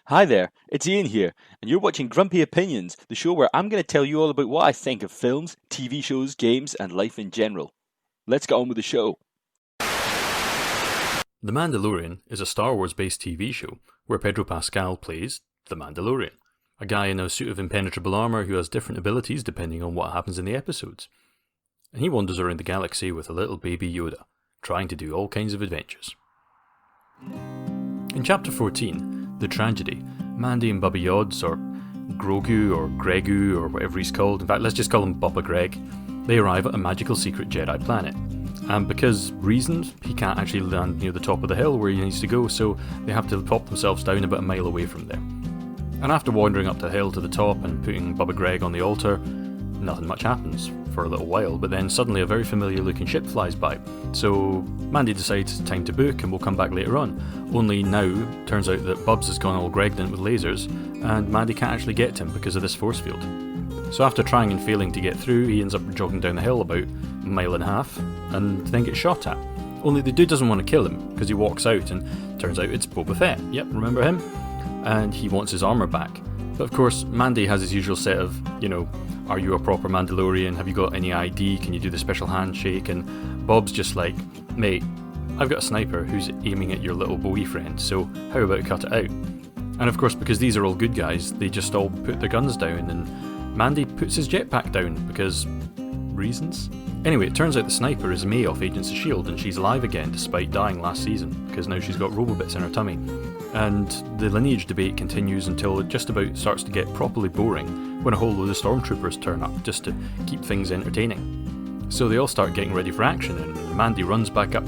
Hi there, it's Ian here, and you're watching Grumpy Opinions, the show where I'm going to tell you all about what I think of films, TV shows, games, and life in general. Let's get on with the show. The Mandalorian is a Star Wars-based TV show where Pedro Pascal plays the Mandalorian, a guy in a suit of impenetrable armour who has different abilities depending on what happens in the episodes. And he wanders around the galaxy with a little baby Yoda, trying to do all kinds of adventures. In Chapter 14, The Tragedy, Mandy and Bubba Yods, or Grogu or Gregu or whatever he's called, in fact let's just call him Bubba Gregg, they arrive at a magical secret Jedi planet. And because reasons, he can't actually land near the top of the hill where he needs to go, so they have to pop themselves down about a mile away from there. And after wandering up the hill to the top and putting Bubba Gregg on the altar, nothing much happens for a little while, but then suddenly a very familiar looking ship flies by. So Mandy decides it's time to book and we'll come back later on. Only now, turns out that Bubs has gone all Gregged with lasers, and Mandy can't actually get to him because of this force field. So after trying and failing to get through, he ends up jogging down the hill about a mile and a half, and then gets shot at. Only the dude doesn't want to kill him, because he walks out and turns out it's Boba Fett. Yep, remember him? And he wants his armour back. But of course, Mandy has his usual set of, are you a proper Mandalorian? Have you got any ID? Can you do the special handshake? And Bob's just like, mate, I've got a sniper who's aiming at your little boy friend, so how about cut it out? And of course, because these are all good guys, they just all put their guns down, and Mandy puts his jetpack down, because reasons? Anyway, it turns out the sniper is May off Agents of S.H.I.E.L.D. and she's alive again despite dying last season, because now she's got robobits in her tummy. And the lineage debate continues until it just about starts to get properly boring when a whole load of stormtroopers turn up just to keep things entertaining. So they all start getting ready for action and Mandy runs back up.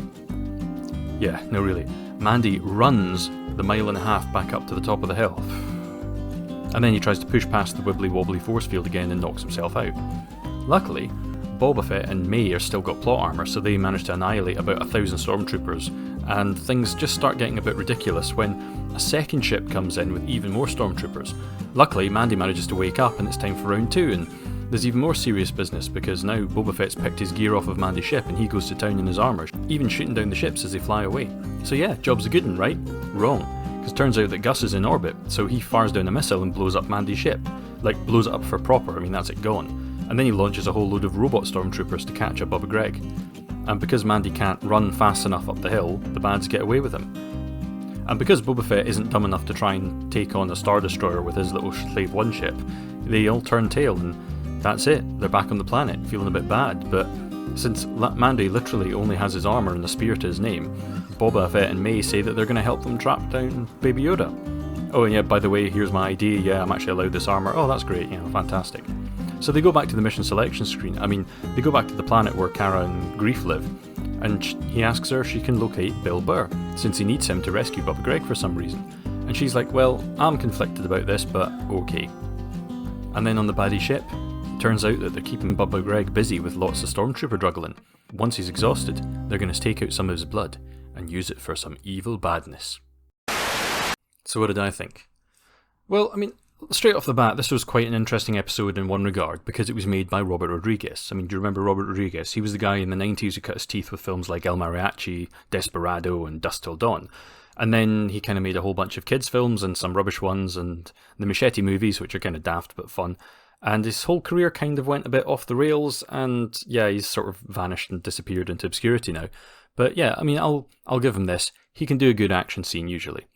Yeah, no really. Mandy runs the mile and a half back up to the top of the hill. And then he tries to push past the wibbly wobbly force field again and knocks himself out. Luckily, Boba Fett and May are still got plot armour, so they manage to annihilate about 1,000 stormtroopers, and things just start getting a bit ridiculous when a second ship comes in with even more stormtroopers. Luckily, Mandy manages to wake up and it's time for round 2, and there's even more serious business because now Boba Fett's picked his gear off of Mandy's ship and he goes to town in his armour, even shooting down the ships as they fly away. So yeah, job's a good one, right? Wrong. Because turns out that Gus is in orbit, so he fires down a missile and blows up Mandy's ship. Like, blows it up for proper, that's it gone. And then he launches a whole load of robot stormtroopers to catch up Bubba Gregg. And because Mandy can't run fast enough up the hill, the bads get away with him. And because Boba Fett isn't dumb enough to try and take on a Star Destroyer with his little Slave 1 ship, they all turn tail and that's it. They're back on the planet, feeling a bit bad, but since Mandy literally only has his armour and a spear to his name, Boba Fett and May say that they're going to help them track down Baby Yoda. Oh, and yeah, by the way, here's my ID, yeah, I'm actually allowed this armour. Oh, that's great, fantastic. So they go back to the mission selection screen. They go back to the planet where Cara and Greef live, and he asks her if she can locate Bill Burr, since he needs him to rescue Bubba Gregg for some reason. And she's like, well, I'm conflicted about this, but okay. And then on the baddie ship, it turns out that they're keeping Bubba Gregg busy with lots of stormtrooper juggling. Once he's exhausted, they're going to take out some of his blood and use it for some evil badness. So what did I think? Well, straight off the bat, this was quite an interesting episode in one regard, because it was made by Robert Rodriguez. Do you remember Robert Rodriguez? He was the guy in the 90s who cut his teeth with films like El Mariachi, Desperado, and Dusk Till Dawn. And then he kind of made a whole bunch of kids' films and some rubbish ones, and the Machete movies, which are kind of daft but fun. And his whole career kind of went a bit off the rails, and yeah, he's sort of vanished and disappeared into obscurity now. But yeah, I'll give him this. He can do a good action scene usually.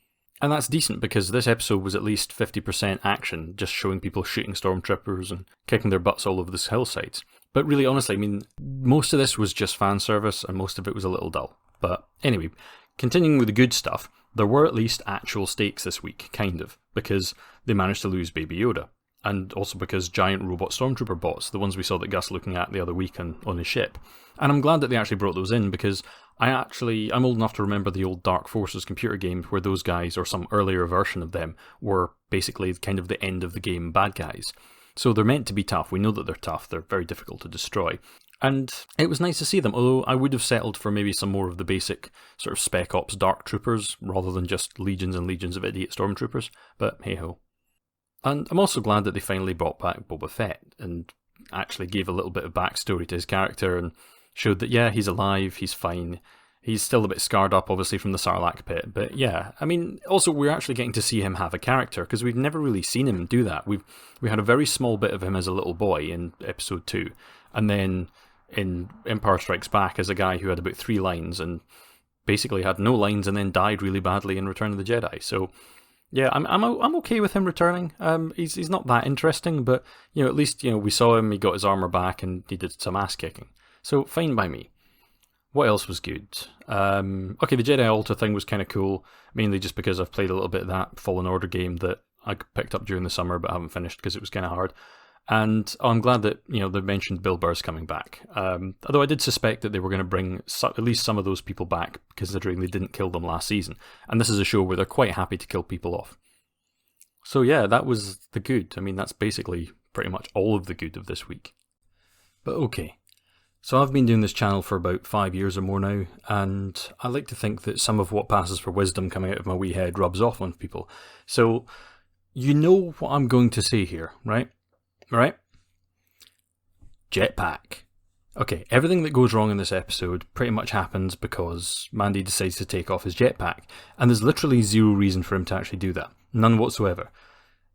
And that's decent because this episode was at least 50% action, just showing people shooting stormtroopers and kicking their butts all over the hillsides. But really, honestly, most of this was just fan service and most of it was a little dull. But anyway, continuing with the good stuff, there were at least actual stakes this week, kind of, because they managed to lose Baby Yoda. And also because giant robot stormtrooper bots, the ones we saw that Gus looking at the other week on his ship. And I'm glad that they actually brought those in because I'm old enough to remember the old Dark Forces computer games where those guys, or some earlier version of them, were basically kind of the end of the game bad guys. So they're meant to be tough. We know that they're tough. They're very difficult to destroy. And it was nice to see them, although I would have settled for maybe some more of the basic sort of Spec Ops Dark Troopers rather than just legions and legions of idiot stormtroopers. But hey-ho. And I'm also glad that they finally brought back Boba Fett and actually gave a little bit of backstory to his character and showed that, yeah, he's alive, he's fine, He's still a bit scarred up, obviously, from the Sarlacc pit. But yeah, I mean, also we're actually getting to see him have a character, because we've never really seen him do that. We had a very small bit of him as a little boy in episode 2, and then in Empire Strikes Back as a guy who had about 3 lines and basically had no lines and then died really badly in Return of the Jedi. So yeah, I'm okay with him returning. He's not that interesting, but at least we saw him. He got his armor back and he did some ass kicking. So fine by me. What else was good? Okay, the Jedi Altar thing was kind of cool, mainly just because I've played a little bit of that Fallen Order game that I picked up during the summer but haven't finished because it was kind of hard. And I'm glad that they mentioned Bill Burr's coming back. Although I did suspect that they were going to bring at least some of those people back, considering they didn't kill them last season. And this is a show where they're quite happy to kill people off. So yeah, that was the good. I mean, that's basically pretty much all of the good of this week. But okay. So I've been doing this channel for about 5 years or more now, and I like to think that some of what passes for wisdom coming out of my wee head rubs off on people. So, you know what I'm going to say here, right? Right? Jetpack. Okay, everything that goes wrong in this episode pretty much happens because Mandy decides to take off his jetpack, and there's literally zero reason for him to actually do that. None whatsoever.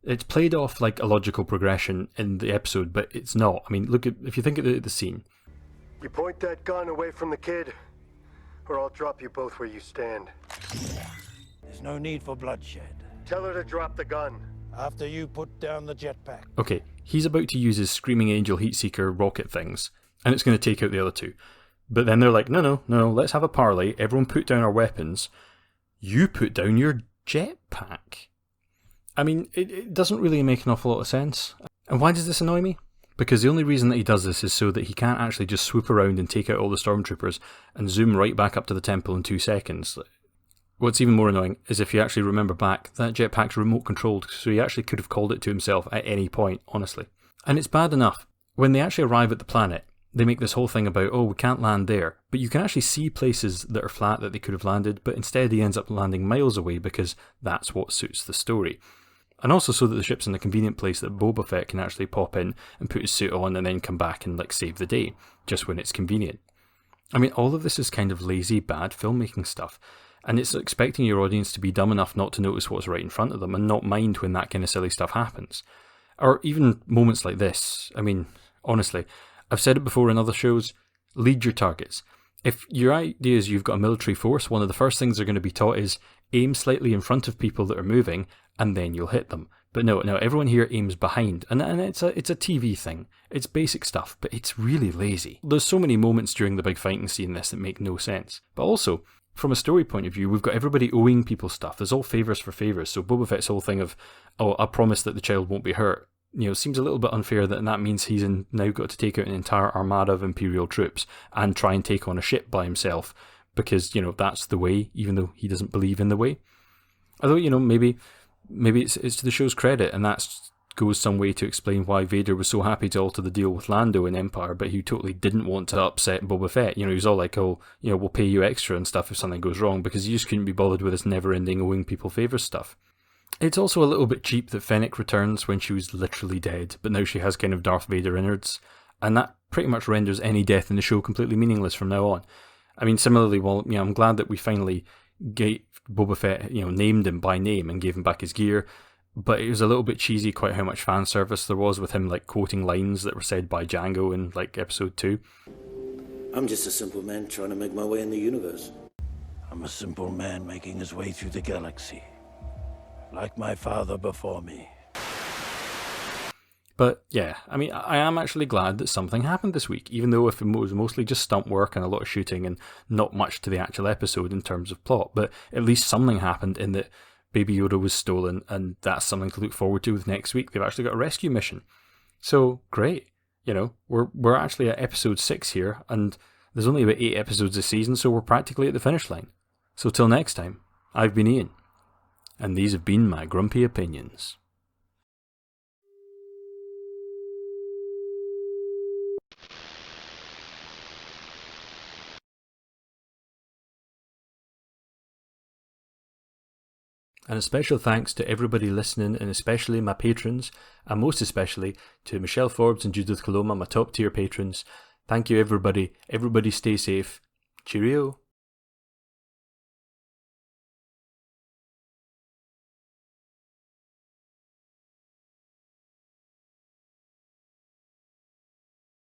It's played off like a logical progression in the episode, but it's not. I mean, if you think of the scene. You point that gun away from the kid, or I'll drop you both where you stand. There's no need for bloodshed. Tell her to drop the gun. After you put down the jetpack. Okay, he's about to use his Screaming Angel Heatseeker rocket things, and it's going to take out the other two. But then they're like, no, let's have a parley. Everyone put down our weapons. You put down your jetpack. I mean, it doesn't really make an awful lot of sense. And why does this annoy me? Because the only reason that he does this is so that he can't actually just swoop around and take out all the stormtroopers and zoom right back up to the temple in 2 seconds. What's even more annoying is if you actually remember back, that jetpack's remote controlled, so he actually could have called it to himself at any point, honestly. And it's bad enough. When they actually arrive at the planet, they make this whole thing about, oh, we can't land there. But you can actually see places that are flat that they could have landed, but instead he ends up landing miles away because that's what suits the story. And also so that the ship's in a convenient place that Boba Fett can actually pop in and put his suit on and then come back and save the day, just when it's convenient. I mean, all of this is kind of lazy, bad filmmaking stuff. And it's expecting your audience to be dumb enough not to notice what's right in front of them and not mind when that kind of silly stuff happens. Or even moments like this. I mean, honestly, I've said it before in other shows, lead your targets. If your idea is you've got a military force, one of the first things they're going to be taught is aim slightly in front of people that are moving and then you'll hit them. But no, everyone here aims behind, and it's a TV thing. It's basic stuff, but it's really lazy. There's so many moments during the big fighting scene in this that make no sense. But also, from a story point of view, we've got everybody owing people stuff. There's all favours for favours, so Boba Fett's whole thing of, oh, I promise that the child won't be hurt, seems a little bit unfair that means he's now got to take out an entire armada of Imperial troops and try and take on a ship by himself, because, that's the way, even though he doesn't believe in the way. Although, maybe it's to the show's credit, and that goes some way to explain why Vader was so happy to alter the deal with Lando in Empire, but he totally didn't want to upset Boba Fett. He was all like, oh, we'll pay you extra and stuff if something goes wrong, because he just couldn't be bothered with this never-ending owing people favours stuff. It's also a little bit cheap that Fennec returns when she was literally dead, but now she has kind of Darth Vader innards, and that pretty much renders any death in the show completely meaningless from now on. I mean, similarly, I'm glad that we finally gave Boba Fett, named him by name and gave him back his gear, but it was a little bit cheesy quite how much fan service there was with him quoting lines that were said by Django in episode 2. I'm just a simple man trying to make my way in the universe. I'm a simple man making his way through the galaxy. Like my father before me. But yeah, I mean, I am actually glad that something happened this week, even though if it was mostly just stunt work and a lot of shooting and not much to the actual episode in terms of plot. But at least something happened in that Baby Yoda was stolen, and that's something to look forward to with next week. They've actually got a rescue mission. So, great. We're actually at episode 6 here, and there's only about 8 episodes this season, so we're practically at the finish line. So till next time, I've been Ian, and these have been my grumpy opinions. And a special thanks to everybody listening, and especially my patrons, and most especially to Michelle Forbes and Judith Coloma, my top tier patrons. Thank you everybody. Everybody stay safe. Cheerio.